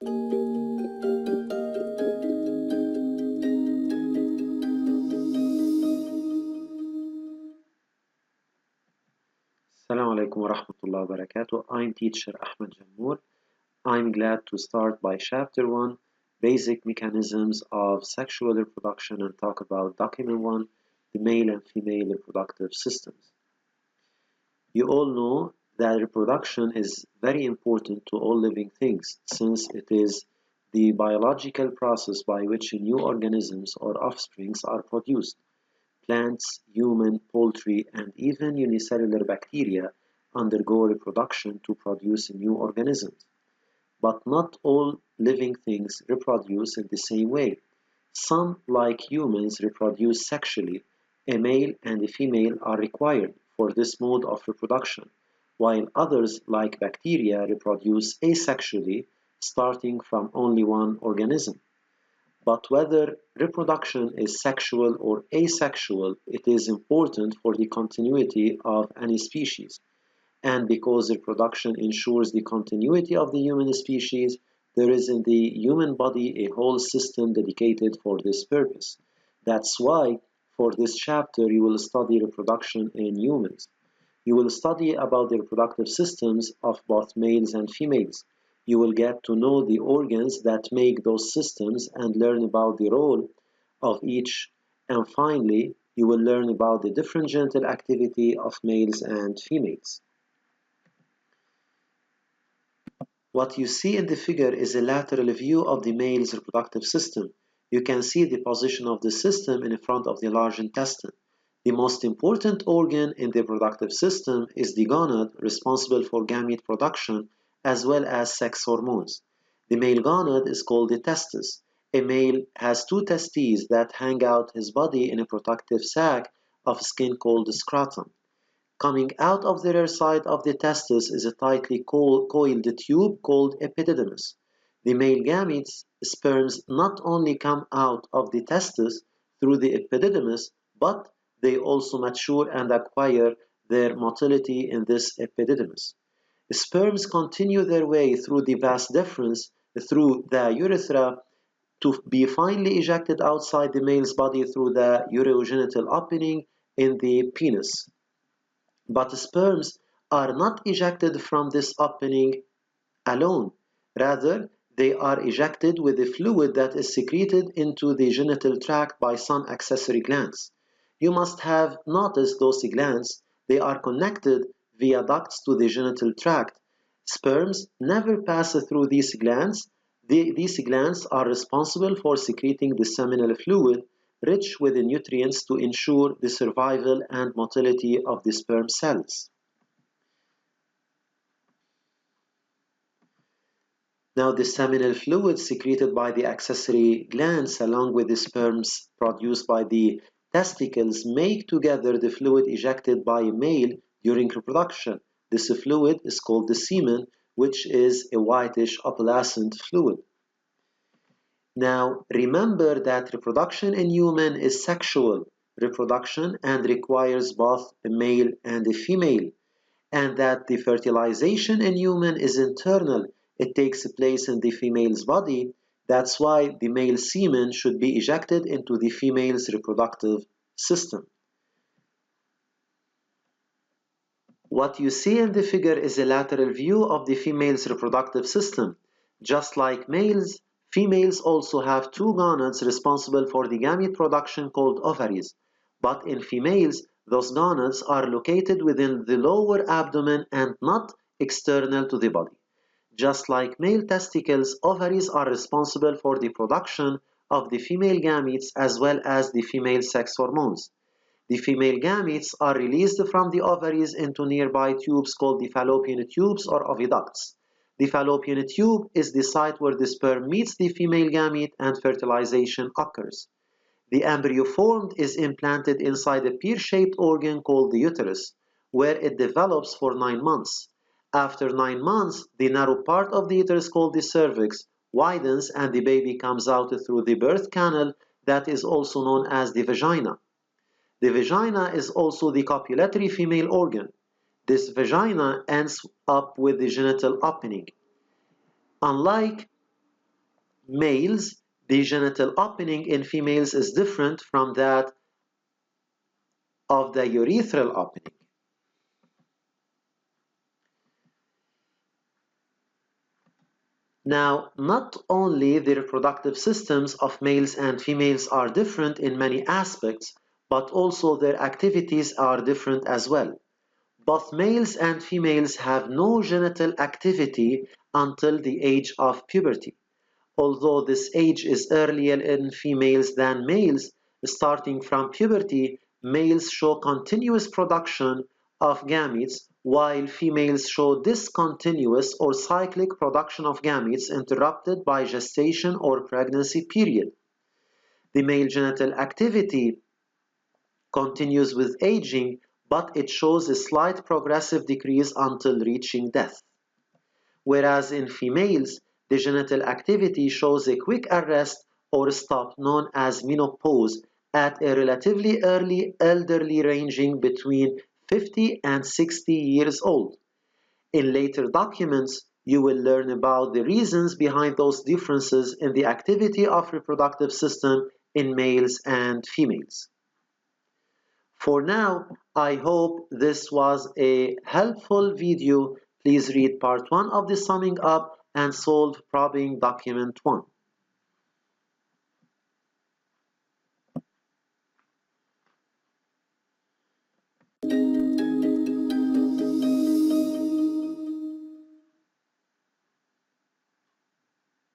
Assalamu alaikum wa rahmatullahi wa barakatuh. I'm teacher Ahmed Jammour. I'm glad to start by chapter 1, basic mechanisms of sexual reproduction, and talk about document 1, the male and female reproductive systems. You all know that reproduction is very important to all living things since it is the biological process by which new organisms or offsprings are produced. Plants, human, poultry, and even unicellular bacteria undergo reproduction to produce new organisms. But not all living things reproduce in the same way. Some, like humans, reproduce sexually. A male and a female are required for this mode of reproduction, while others, like bacteria, reproduce asexually, starting from only one organism. But whether reproduction is sexual or asexual, it is important for the continuity of any species. And because reproduction ensures the continuity of the human species, there is in the human body a whole system dedicated for this purpose. That's why, for this chapter, you will study reproduction in humans. You will study about the reproductive systems of both males and females. You will get to know the organs that make those systems and learn about the role of each. And finally, you will learn about the different genital activity of males and females. What you see in the figure is a lateral view of the male's reproductive system. You can see the position of the system in front of the large intestine. The most important organ in the reproductive system is the gonad, responsible for gamete production as well as sex hormones. The male gonad is called the testis. A male has two testes that hang out his body in a protective sac of skin called the scrotum. Coming out of the rear side of the testis is a tightly coiled tube called epididymis. The male gametes, sperms, not only come out of the testis through the epididymis, but they also mature and acquire their motility in this epididymis. Sperms continue their way through the vas deferens through the urethra to be finally ejected outside the male's body through the urogenital opening in the penis. But sperms are not ejected from this opening alone. Rather, they are ejected with a fluid that is secreted into the genital tract by some accessory glands. You must have noticed those glands. They are connected via ducts to the genital tract. Sperms never pass through these glands. These glands are responsible for secreting the seminal fluid, rich with the nutrients to ensure the survival and motility of the sperm cells. Now, the seminal fluid secreted by the accessory glands along with the sperms produced by the testicles make together the fluid ejected by a male during reproduction. This fluid is called the semen, which is a whitish opalescent fluid. Now, remember that reproduction in human is sexual reproduction and requires both a male and a female, and that the fertilization in human is internal. It takes place in the female's body. That's why the male semen should be ejected into the female's reproductive system. What you see in the figure is a lateral view of the female's reproductive system. Just like males, females also have two gonads responsible for the gamete production called ovaries. But in females, those gonads are located within the lower abdomen and not external to the body. Just like male testicles, ovaries are responsible for the production of the female gametes as well as the female sex hormones. The female gametes are released from the ovaries into nearby tubes called the fallopian tubes or oviducts. The fallopian tube is the site where the sperm meets the female gamete and fertilization occurs. The embryo formed is implanted inside a pear-shaped organ called the uterus, where it develops for 9 months. After 9 months, the narrow part of the uterus called the cervix widens and the baby comes out through the birth canal that is also known as the vagina. The vagina is also the copulatory female organ. This vagina ends up with the genital opening. Unlike males, the genital opening in females is different from that of the urethral opening. Now, not only the reproductive systems of males and females are different in many aspects, but also their activities are different as well. Both males and females have no genital activity until the age of puberty. Although this age is earlier in females than males, starting from puberty, males show continuous production of gametes, while females show discontinuous or cyclic production of gametes interrupted by gestation or pregnancy period. The male genital activity continues with aging, but it shows a slight progressive decrease until reaching death. Whereas in females, the genital activity shows a quick arrest or stop known as menopause at a relatively early elderly ranging between 50 and 60 years old. In later documents, you will learn about the reasons behind those differences in the activity of reproductive system in males and females. For now, I hope this was a helpful video. Please read part 1 of the summing up and solve problem document 1.